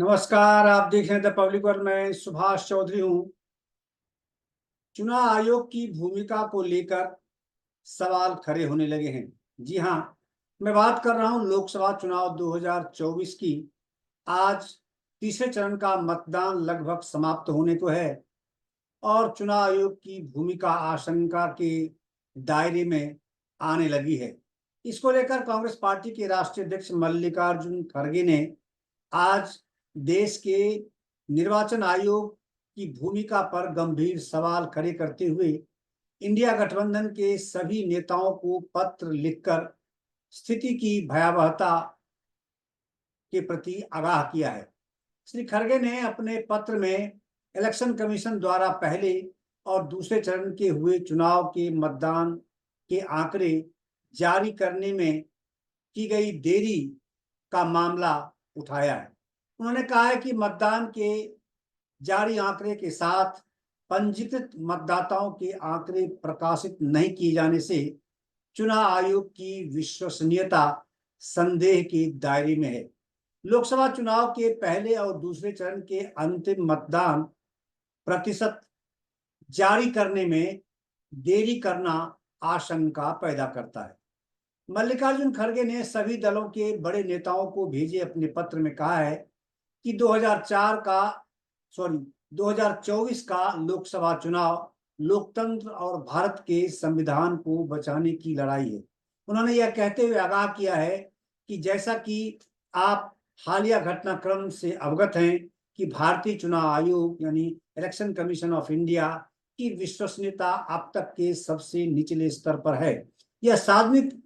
नमस्कार। आप देख रहे हैं द पब्लिक वर्ल्ड में सुभाष चौधरी हूं। चुनाव आयोग की भूमिका को लेकर सवाल खड़े होने लगे हैं। जी हां, मैं बात कर रहा हूं लोकसभा चुनाव 2024 की। आज तीसरे चरण का मतदान लगभग समाप्त होने को है और चुनाव आयोग की भूमिका आशंका के दायरे में आने लगी है। इसको लेकर कांग्रेस पार्टी के राष्ट्रीय अध्यक्ष मल्लिकार्जुन खड़गे ने आज देश के निर्वाचन आयोग की भूमिका पर गंभीर सवाल खड़े करते हुए इंडिया गठबंधन के सभी नेताओं को पत्र लिखकर स्थिति की भयावहता के प्रति आगाह किया है। श्री खड़गे ने अपने पत्र में इलेक्शन कमीशन द्वारा पहले और दूसरे चरण के हुए चुनाव के मतदान के आंकड़े जारी करने में की गई देरी का मामला उठाया है। उन्होंने कहा है कि मतदान के जारी आंकड़े के साथ पंजीकृत मतदाताओं के आंकड़े प्रकाशित नहीं किए जाने से चुनाव आयोग की विश्वसनीयता संदेह के दायरे में है। लोकसभा चुनाव के पहले और दूसरे चरण के अंतिम मतदान प्रतिशत जारी करने में देरी करना आशंका पैदा करता है। मल्लिकार्जुन खड़गे ने सभी दलों के बड़े नेताओं को भेजे अपने पत्र में कहा है कि 2024 का लोकसभा चुनाव लोकतंत्र और भारत के संविधान को बचाने की लड़ाई है। उन्होंने यह कहते हुए आगाह किया है कि जैसा कि आप हालिया घटनाक्रम से अवगत हैं कि भारतीय चुनाव आयोग यानी इलेक्शन कमीशन ऑफ इंडिया की विश्वसनीयता अब तक के सबसे निचले स्तर पर है। यह सार्वजनिक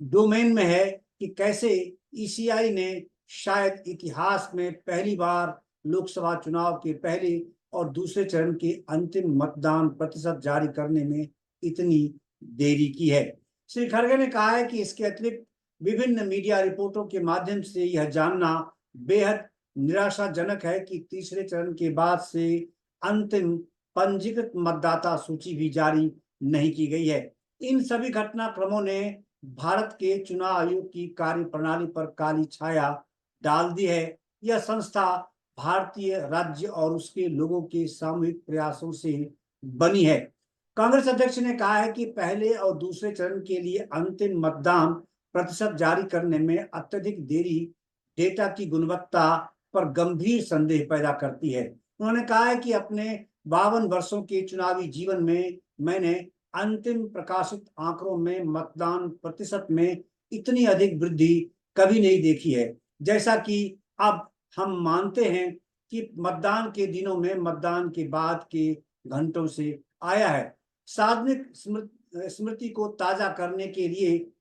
डोमेन में है कि कैसे ईसीआई ने शायद इतिहास में पहली बार लोकसभा चुनाव के पहले और दूसरे चरण के अंतिम मतदान प्रतिशत जारी करने में इतनी देरी की है। श्री खड़गे ने कहा है कि इसके अतिरिक्त विभिन्न मीडिया रिपोर्टों के माध्यम से यह जानना बेहद निराशाजनक है कि तीसरे चरण के बाद से अंतिम पंजीकृत मतदाता सूची भी जारी नहीं की गई है। इन सभी घटनाक्रमों ने भारत के चुनाव आयोग की कार्य प्रणाली पर काली छाया डाल दी है। यह संस्था भारतीय राज्य और उसके लोगों के सामूहिक प्रयासों से बनी है। कांग्रेस अध्यक्ष ने कहा है कि पहले और दूसरे चरण के लिए अंतिम मतदान प्रतिशत जारी करने में अत्यधिक देरी डेटा की गुणवत्ता पर गंभीर संदेह पैदा करती है। उन्होंने कहा है कि अपने 52 वर्षों के चुनावी जीवन में मैंने अंतिम प्रकाशित आंकड़ों में मतदान प्रतिशत में इतनी अधिक वृद्धि कभी नहीं देखी है, जैसा कि अब हम मानते हैं कि मतदान के दिनों में मतदान के बाद के घंटों से आया है। सार्वजनिक स्मृति को ताजा करने के लिए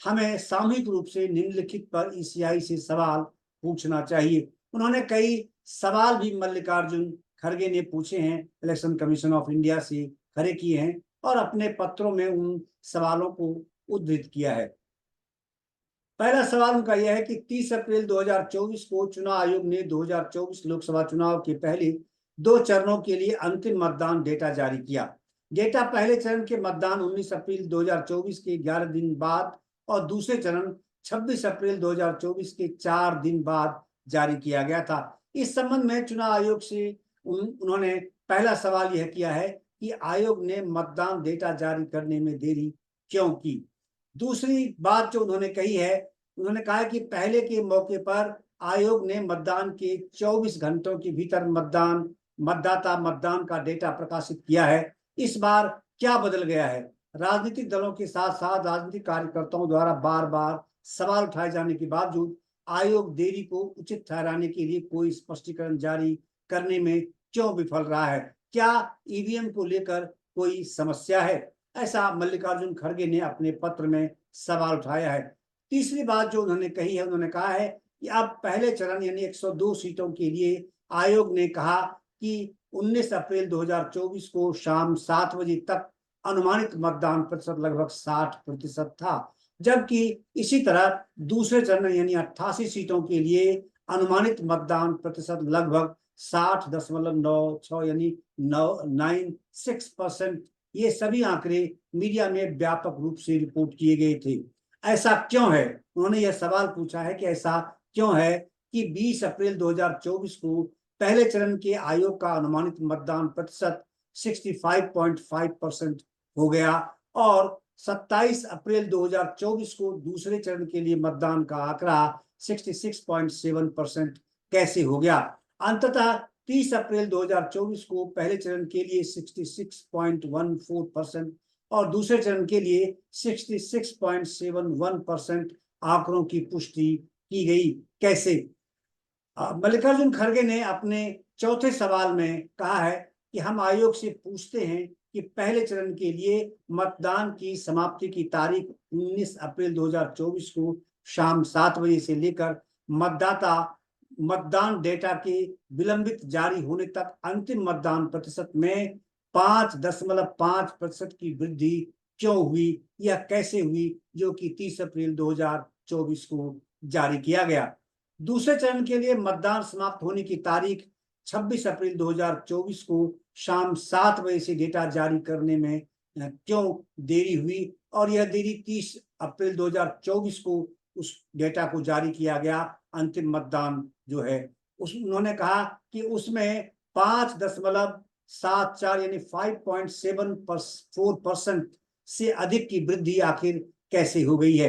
हमें सामूहिक रूप से निम्नलिखित पर ईसीआई से सवाल पूछना चाहिए। उन्होंने कई सवाल भी मल्लिकार्जुन खड़गे ने पूछे हैं, इलेक्शन कमीशन ऑफ इंडिया से खड़े किए हैं और अपने पत्रों में उन सवालों को उद्धृत किया है। पहला सवाल उनका यह है कि 30 अप्रैल 2024 को चुनाव आयोग ने 2024 लोकसभा चुनाव के पहले 2 चरणों के लिए अंतिम मतदान डेटा जारी किया। डेटा पहले चरण के मतदान 19 अप्रैल 2024 के 11 दिन बाद और दूसरे चरण 26 अप्रैल 2024 के 4 दिन बाद जारी किया गया था। इस संबंध में चुनाव आयोग से उन्होंने पहला सवाल यह किया है कि आयोग ने मतदान डेटा जारी करने में देरी क्यों की। दूसरी बात जो उन्होंने कही है, उन्होंने कहा कि पहले के मौके पर आयोग ने मतदान के 24 घंटों के भीतर मतदाता मतदान का डेटा प्रकाशित किया है। इस बार क्या बदल गया है? राजनीतिक दलों के साथ साथ राजनीतिक कार्यकर्ताओं द्वारा बार बार सवाल उठाए जाने के बावजूद आयोग देरी को उचित ठहराने के लिए कोई स्पष्टीकरण जारी करने में क्यों विफल रहा है? क्या ईवीएम को लेकर कोई समस्या है? ऐसा मल्लिकार्जुन खड़गे ने अपने पत्र में सवाल उठाया है। तीसरी बात जो उन्होंने कही है, उन्होंने कहा है कि अब पहले चरण यानी 102 सीटों के लिए आयोग ने कहा कि 19 अप्रैल 2024 को शाम 7 बजे तक अनुमानित मतदान प्रतिशत लगभग 60% था, जबकि इसी तरह दूसरे चरण यानी 88 सीटों के लिए अनुमानित मतदान प्रतिशत लगभग 60.96 यानी 96%। ये सभी आंकड़े मीडिया में व्यापक रूप से रिपोर्ट किए गए थे। ऐसा क्यों है? उन्होंने यह सवाल पूछा है कि ऐसा क्यों है कि 20 अप्रैल 2024 को पहले चरण के आयोग का अनुमानित मतदान प्रतिशत 65.5% हो गया और 27 अप्रैल 2024 को दूसरे चरण के लिए मतदान का आंकड़ा 66.7% कैसे हो गया। अंततः 30 अप्रैल 2024 को पहले चरण के लिए 66.14% और दूसरे चरण के लिए 66.71% आंकड़ों की पुष्टि की गई। कैसे? मल्लिकार्जुन खड़गे ने अपने चौथे सवाल में कहा है कि हम आयोग से पूछते हैं कि पहले चरण के लिए मतदान की समाप्ति की तारीख 19 अप्रैल 2024 को शाम 7 बजे से लेकर मतदान डेटा के विलंबित जारी होने तक अंतिम मतदान प्रतिशत में 5.5% की वृद्धि क्यों हुई, यह कैसे हुई, जो कि 30 अप्रैल 2024 को जारी किया गया। दूसरे चरण के लिए मतदान समाप्त होने की तारीख 26 अप्रैल 2024 को शाम 7 बजे से डेटा जारी करने में क्यों देरी हुई और यह देरी 30 अप्रैल 2024 को उस डेटा को जारी किया गया। अंतिम मतदान जो है उन्होंने कहा कि उसमें 5.74 यानी 5.74% से अधिक की वृद्धि आखिर कैसे हो गई है।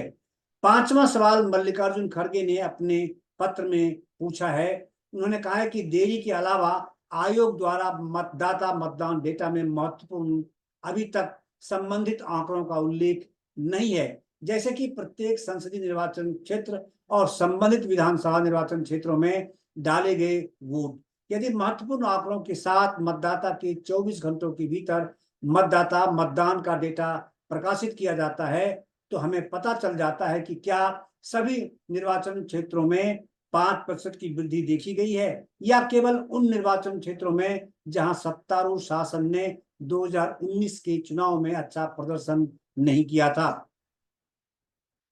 पांचवा सवाल मल्लिकार्जुन खड़गे ने अपने पत्र में पूछा है। उन्होंने कहा है कि देरी के अलावा आयोग द्वारा मतदाता मतदान डेटा में महत्वपूर्ण अभी तक संबंधित आंकड़ों का उल्लेख नहीं है, जैसे कि प्रत्येक संसदीय निर्वाचन क्षेत्र और संबंधित विधानसभा निर्वाचन क्षेत्रों में डाले गए वोट। यदि महत्वपूर्ण आंकड़ों के साथ मतदाता के 24 घंटों के भीतर मतदाता मतदान का डेटा प्रकाशित किया जाता है तो हमें पता चल जाता है कि क्या सभी निर्वाचन क्षेत्रों में 5% की वृद्धि देखी गई है या केवल उन निर्वाचन क्षेत्रों में जहां सत्तारूढ़ शासन ने 2019 के चुनाव में अच्छा प्रदर्शन नहीं किया था।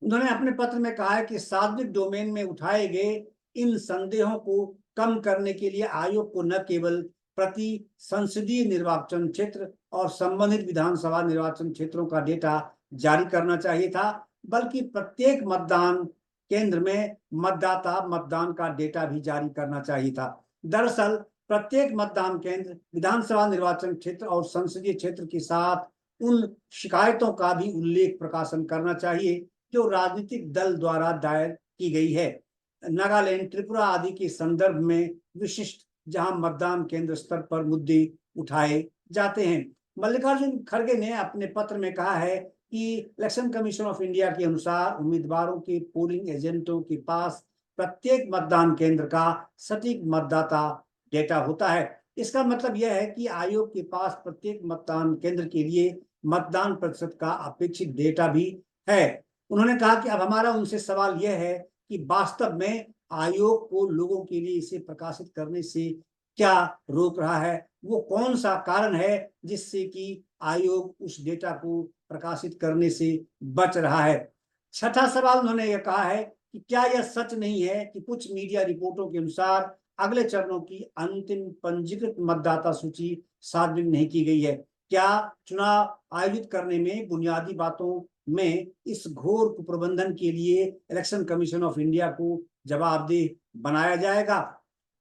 उन्होंने अपने पत्र में कहा है कि सार्वजनिक डोमेन में उठाए गए इन संदेहों को कम करने के लिए आयोग को न केवल प्रति संसदीय निर्वाचन क्षेत्र और संबंधित विधानसभा निर्वाचन क्षेत्रों का डेटा जारी करना चाहिए था, बल्कि प्रत्येक मतदान केंद्र में मतदाता मतदान का डेटा भी जारी करना चाहिए था। दरअसल प्रत्येक मतदान केंद्र, विधानसभा निर्वाचन क्षेत्र और संसदीय क्षेत्र के साथ उन शिकायतों का भी उल्लेख प्रकाशन करना चाहिए जो राजनीतिक दल द्वारा दायर की गई है। नागालैंड, त्रिपुरा आदि के संदर्भ में विशिष्ट जहां मतदान केंद्र स्तर पर मुद्दे उठाए जाते हैं। मल्लिकार्जुन खड़गे ने अपने पत्र में कहा है कि इलेक्शन कमीशन ऑफ इंडिया के अनुसार उम्मीदवारों के पोलिंग एजेंटों के पास प्रत्येक मतदान केंद्र का सटीक मतदाता डेटा होता है। इसका मतलब यह है कि आयोग के पास प्रत्येक मतदान केंद्र के लिए मतदान प्रतिशत का अपेक्षित डेटा भी है। उन्होंने कहा कि अब हमारा उनसे सवाल यह है कि वास्तव में आयोग को लोगों के लिए इसे प्रकाशित करने से क्या रोक रहा है, वो कौन सा कारण है जिससे कि आयोग उस डेटा को प्रकाशित करने से बच रहा है। छठा सवाल उन्होंने यह कहा है कि क्या यह सच नहीं है कि कुछ मीडिया रिपोर्टों के अनुसार अगले चरणों की अंतिम पंजीकृत मतदाता सूची सार्वजनिक नहीं की गई है। क्या चुनाव आयोजित करने में बुनियादी बातों में इस घोर कुप्रबंधन के लिए इलेक्शन कमीशन ऑफ इंडिया को जवाबदेह बनाया जाएगा।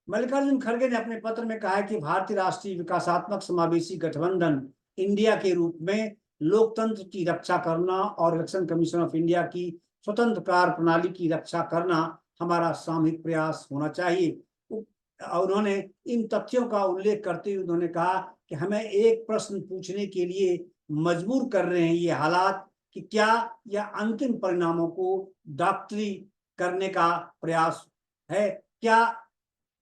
मल्लिकार्जुन खड़गे ने अपने पत्र में कहा है कि भारतीय राष्ट्रीय विकासात्मक समावेशी गठबंधन इंडिया के रूप में लोकतंत्र की रक्षा करना और इलेक्शन कमीशन ऑफ इंडिया की स्वतंत्र कार्य प्रणाली की रक्षा करना हमारा सामूहिक प्रयास होना चाहिए। उन्होंने इन तथ्यों का उल्लेख करते हुए उन्होंने कहा कि हमें एक प्रश्न पूछने के लिए मजबूर कर रहे हैं ये हालात कि क्या यह अंतिम परिणामों को डॉक्टरी करने का प्रयास है, क्या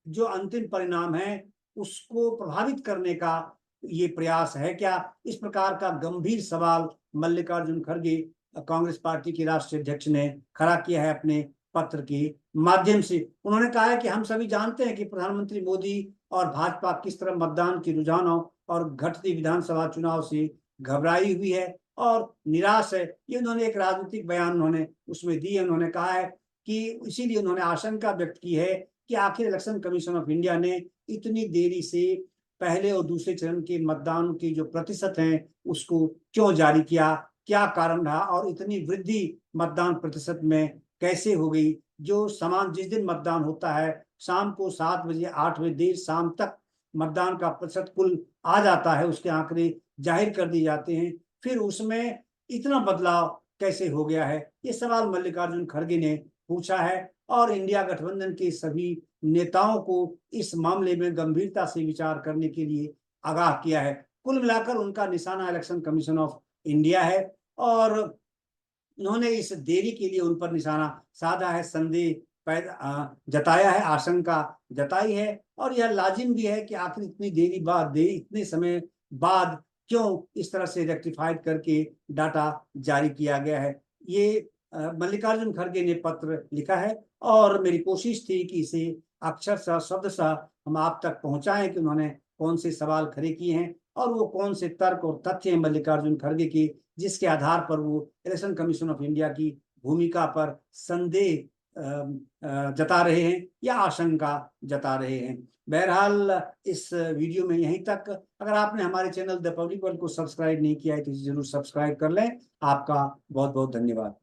जो अंतिम परिणाम है उसको प्रभावित करने का ये प्रयास है क्या। इस प्रकार का गंभीर सवाल मल्लिकार्जुन खड़गे कांग्रेस पार्टी के राष्ट्रीय अध्यक्ष ने खड़ा किया है अपने पत्र के माध्यम से। उन्होंने कहा है कि हम सभी जानते हैं कि प्रधानमंत्री मोदी और भाजपा किस तरह मतदान के रुझानों और घटती विधानसभा चुनाव से घबराई हुई है और निराश है। ये उन्होंने एक राजनीतिक बयान उन्होंने उसमें दी है। उन्होंने कहा है कि इसीलिए उन्होंने आशंका व्यक्त की है कि आखिर इलेक्शन कमीशन ऑफ इंडिया ने इतनी देरी से पहले और दूसरे चरण के मतदान की जो प्रतिशत हैं उसको क्यों जारी किया, क्या कारण रहा और इतनी वृद्धि मतदान प्रतिशत में कैसे हो गई, जो समान जिस दिन मतदान होता है शाम को 7 बजे 8 बजे देर शाम तक मतदान का प्रतिशत कुल आ जाता है, उसके आंकड़े जाहिर कर दिए जाते हैं, फिर उसमें इतना बदलाव कैसे हो गया है, ये सवाल मल्लिकार्जुन खड़गे ने पूछा है और इंडिया गठबंधन के सभी नेताओं को इस मामले में गंभीरता से विचार करने के लिए आगाह किया है। कुल मिलाकर उनका निशाना इलेक्शन कमीशन ऑफ इंडिया है और उन्होंने इस देरी के लिए उन पर निशाना साधा है, संदेह पैदा जताया है, आशंका जताई है और यह लाजिम भी है कि आखिर इतनी देरी बाद इतने समय बाद क्यों इस तरह से रेक्टिफाइड करके डाटा जारी किया गया है। ये मल्लिकार्जुन खड़गे ने पत्र लिखा है और मेरी कोशिश थी कि इसे अक्षरशः शब्दशः हम आप तक पहुंचाएं कि उन्होंने कौन से सवाल खड़े किए हैं और वो कौन से तर्क और तथ्य हैं मल्लिकार्जुन खड़गे के, जिसके आधार पर वो इलेक्शन कमीशन ऑफ इंडिया की भूमिका पर संदेह जता रहे हैं या आशंका जता रहे हैं। बहरहाल इस वीडियो में यहीं तक। अगर आपने हमारे चैनल द पब्लिक वर्ल्ड को सब्सक्राइब नहीं किया है तो जरूर सब्सक्राइब कर लें। आपका बहुत बहुत धन्यवाद।